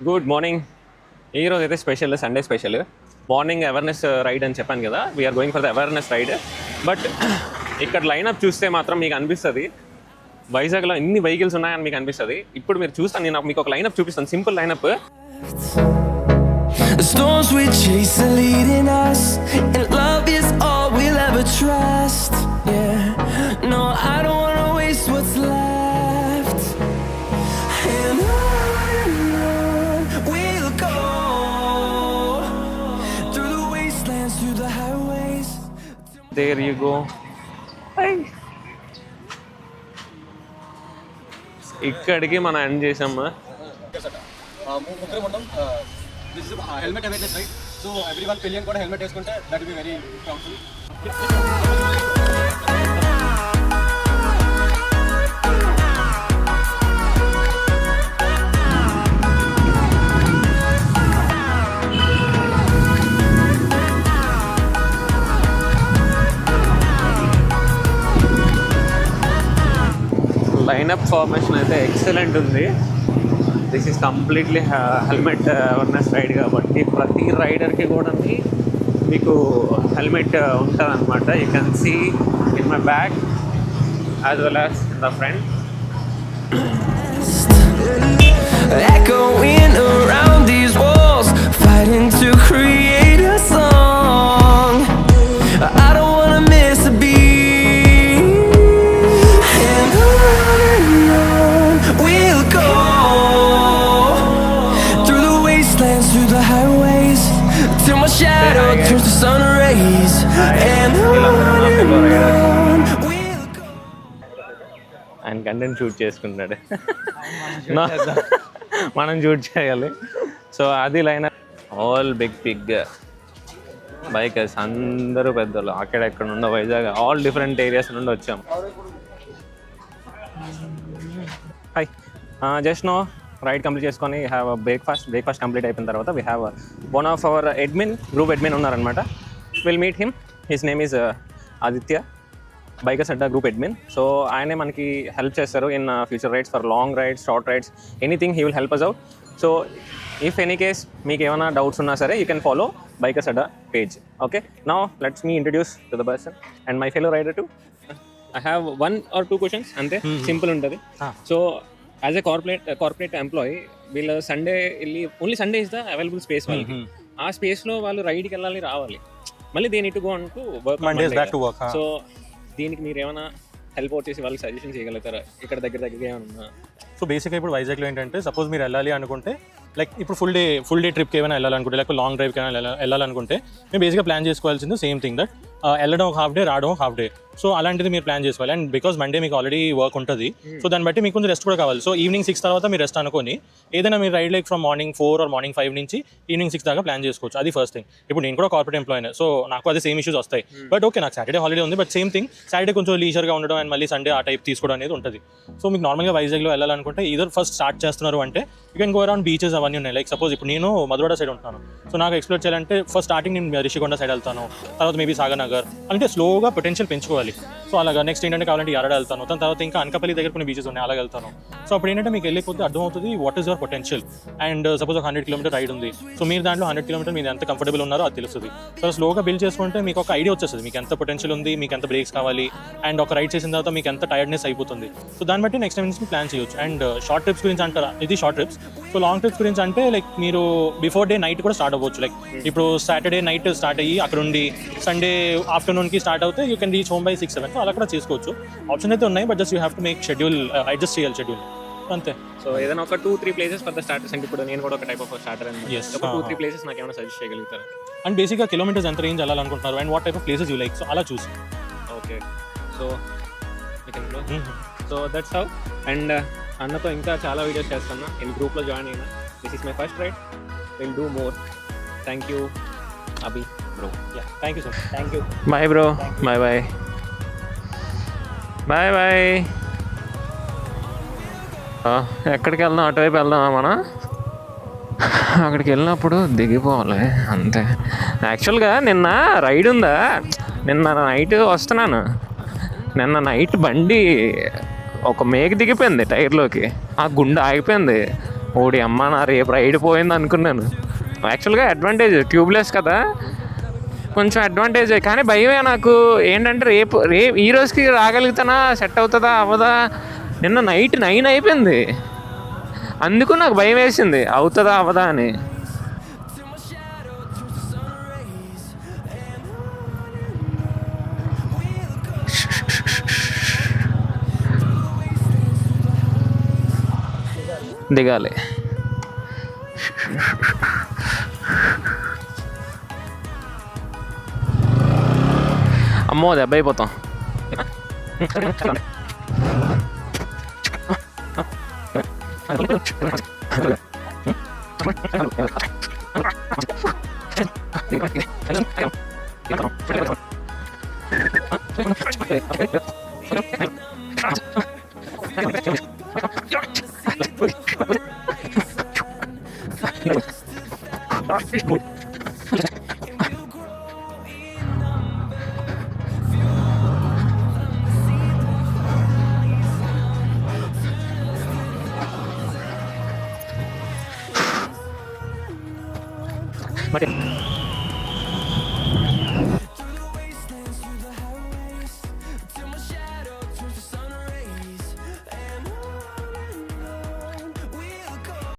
Good morning. ఈరోజు అయితే special Sunday special morning awareness ride అని చెప్పాను కదా. We are going for the awareness ride. But ఇక్కడ లైనప్ చూస్తే మాత్రం మీకు అనిపిస్తుంది వైజాగ్లో ఎన్ని వెహికల్స్ ఉన్నాయని మీకు అనిపిస్తుంది. ఇప్పుడు మీరు చూస్తాను, నేను మీకు ఒక లైనప్ చూపిస్తాను, simple lineup. The storms we chase are leading us, and love is all we'll ever trust. Yeah, no, I don't wanna waste what's left. And on we'll go, through the wastelands, through the highways. There you go. Hey. ఇక్కడికి మనం end చేసాము. This is helmet awareness, right? So everyone pillion got a helmet వేసుకుంటే that will be very helpful. Lineup formation అయితే excellent ఉంది. This is completely helmet awareness ride కాబట్టి ప్రతి రైడర్కి కూడా మీకు హెల్మెట్ ఉంటుంది అనమాట. You can see in my back as well as in the front. Echoing around these walls, fighting to create a song. I don't wanna miss a beat. And on we'll go, through the wastelands, through the highways, till my shadow turns to sun rays. And on we'll go. ఆయన content shoot చేసుకుంటాడు, మనం shoot చేయాలి. So అది line all big bikers అందరూ పెద్దలు అక్కడెక్కడ నుండో Vizag all different areas నుండి వచ్చాము. Hi, just now ride complete చేసుకొని హ్యావ్ బ్రేక్ఫాస్ట్ కంప్లీట్ అయిపోయిన తర్వాత we have one of our group admin ఉన్నారనమాట. Will meet him. His name is Aditya, bikers Adda group admin. So ఆయనే మనకి హెల్ప్ చేస్తారు in future rides, for long rides, short rides, anything he will help us out. So if any case మీకు ఏమైనా doubts ఉన్నా సరే you can follow bikers Adda page. Okay, now let's me introduce to the person and my fellow rider too. I have 1 or 2 questions అంతే, simple ఉంటుంది. So as a corporate employee వీళ్ళు Sunday వెళ్ళి, only Sunday is the available space వాళ్ళకి. ఆ స్పేస్లో వాళ్ళు రైడ్కి వెళ్ళాలి, రావాలి, మళ్ళీ దే నీడ్ టు గో అంటూ వర్క్. సో దీనికి మీరు ఏమైనా హెల్ప్ అవుట్ చేసి వాళ్ళకి సజెషన్ చేయగలుగుతారా? ఇక్కడ దగ్గర ఏమైనా ఉన్నా? సో బేసిక్గా ఇప్పుడు వైజాగ్లో ఏంటంటే సపోజ్ మీరు వెళ్ళాలి అనుకుంటే, లైక్ ఇప్పుడు ఫుల్ డే ట్రిప్కి ఏమైనా వెళ్ళాలనుకుంటే, లేకపోతే లాంగ్ డ్రైవ్కి ఏమైనా వెళ్ళాలనుకుంటే మేము బేసిక్గా ప్లాన్ చేసుకోవాల్సింది సేమ్ థింగ్, దట్ వెళ్ళడం ఒక హాఫ్ డే, రావడం ఒక హాఫ్ డే. సో అలాంటిది మీరు ప్లాన్ చేసుకోవాలి. అండ్ బికాస్ మండే మీకు ఆల్రెడీ వర్క్ ఉంటుంది, సో దాన్ని బట్టి మీకు కొంచెం రెస్ట్ కూడా కావాలి. సో ఈవినింగ్ 6 తర్వాత మీరు రెస్ట్ అనుకొని ఏదైనా మీరు ride like from morning 4 or morning 5 నుంచి ఈవినింగ్ 6 దాకా ప్లాన్ చేసుకోవచ్చు. అది ఫస్ట్ థింగ్. ఇప్పుడు నేను కూడా కార్పొరేట్ ఎంప్లాయీ, సో నాకు అదే సేమ్ ఇష్యూస్ వస్తాయి. బట్ ఓకే, నాకు సాటర్డే హాలిడే ఉంది, బట్ సేమ్ థింగ్ సాటర్డే కొంచెం లీజర్గా ఉండడం అండ్ మళ్ళీ సండే ఆ టైప్ తీసుకోవడం అనేది ఉంటుంది. సో మీకు నార్మల్గా వైజాగ్లో వెళ్ళాలనుకుంటే ఈధర్ ఫస్ట్ స్టార్ట్ చేస్తున్నారు అంటే you can go around beaches అవన్నీ ఉన్నాయి. లైక్ సపోజ్ ఇప్పుడు నేను మధువాడ సైడ్ ఉంటున్నాను, సో నాకు ఎక్స్ప్లోర్ చేయాలంటే ఫస్ట్ స్టార్టింగ్ నేను రిషికొండ సైడ్ వెళ్తాను, తర్వాత మేబీ సాగర్నగర్, అంటే స్లోగా పొటెన్షియల్ పెంచుకోవాలి. సో అలాగా నెక్స్ట్ ఏంటంటే కావాలంటే యారడ వెళ్తాను, దాని తర్వాత ఇంకా అనకాపల్లి దగ్గర కొన్ని బీచెస్ ఉన్నాయి, అలాగే వెళ్తాను. సో అప్పుడు ఏంటంటే మీకు వెళ్ళిపోతే అర్థమవుతుంది what is your potential. And suppose ఒక 100 కిలోమీటర్ రైడ్ ఉంది, సో మీరు దాంట్లో 100 కిలోమీటర్ మీరు ఎంత కంఫర్టబుల్ ఉన్నారో అది తెలుస్తుంది. సో స్లోగా బిల్డ్ చేసుకుంటే మీకు ఒక ఐడియా వచ్చేస్తుంది, మీకు ఎంత పొటెన్షియల్ ఉంది, మీకు ఎంత బ్రేక్స్ కావాలి, అండ్ ఒక రైడ్ చేసిన తర్వాత మీకు ఎంత టైర్డ్నెస్ అయిపోతుంది. సో దాన్ని బట్టి నెక్స్ట్ టైం నుంచి ప్లాన్ చేయొచ్చు. అండ్ షార్ట్ ట్రిప్స్ గురించి అంటారా, ఇది short trips. So long trips గురించి అంటే లైక్ మీరు బిఫోర్ డే నైట్ కూడా స్టార్ట్ అవ్వచ్చు. లైక్ ఇప్పుడు సాటర్డే నైట్ స్టార్ట్ అయ్యి అక్కడ ఉండి సండే ఆఫ్టర్నూన్కి స్టార్ట్ అవుతే you can reach home by 6-7. So అలా కూడా చేసుకోవచ్చు, ఆప్షన్ అయితే ఉన్నాయి. But just you have to make schedule, adjust చేయాలి షెడ్యూల్ అంతే. సో ఏదైనా ఒక 2-3 ప్లేసెస్ ఫర్ ద స్టార్టర్స్. అంటే ఇప్పుడు నేను కూడా ఒక టైప్ ఆఫ్ స్టార్టర్ అండి. ఒక 2-3 ప్లేసెస్ నాకు ఏమైనా సజెస్ట్ చేయగలుగుతారు? అండ్ బేసిక్గా కిలోమీటర్స్ ఎంత రేంజ్ వెళ్ళాలనుకుంటున్నారు and what type of places you like, so అలా చూసి. Okay, so that's how. And అన్నతో ఇంకా చాలా వీడియోస్ చేస్తున్నా, నేను గ్రూప్లో జాయిన్ అయినా. This is my first ride, will do more. Thank you Abhi bro. Thank you sir. Thank you. Bye bro. Bye bye bye bye. ఎక్కడికి వెళ్దాం? అటువైపు వెళ్దామా మనం? అక్కడికి వెళ్ళినప్పుడు దిగిపోవాలి అంతే. యాక్చువల్గా నిన్న రైడ్ ఉందా, నిన్న నైట్ వస్తున్నాను, నిన్న నైట్ బండి ఒక మేక దిగిపోయింది టైర్లోకి, ఆ గుండె ఆగిపోయింది. ఓడి అమ్మ, నా రేపు రైడ్ పోయింది అనుకున్నాను. యాక్చువల్గా అడ్వాంటేజ్ ట్యూబ్లెస్ కదా, కొంచెం అడ్వాంటేజ్. కానీ భయమే నాకు ఏంటంటే రేపు ఈ రోజుకి రాగలుగుతానా, సెట్ అవుతుందా అవ్వదా. నిన్న నైట్ 9 అయిపోయింది, అందుకు నాకు భయం వేసింది అవుతుందా అవ్వదా అని. దిగాలి. అమ్మో దెబ్బ అయిపోతాం. మరి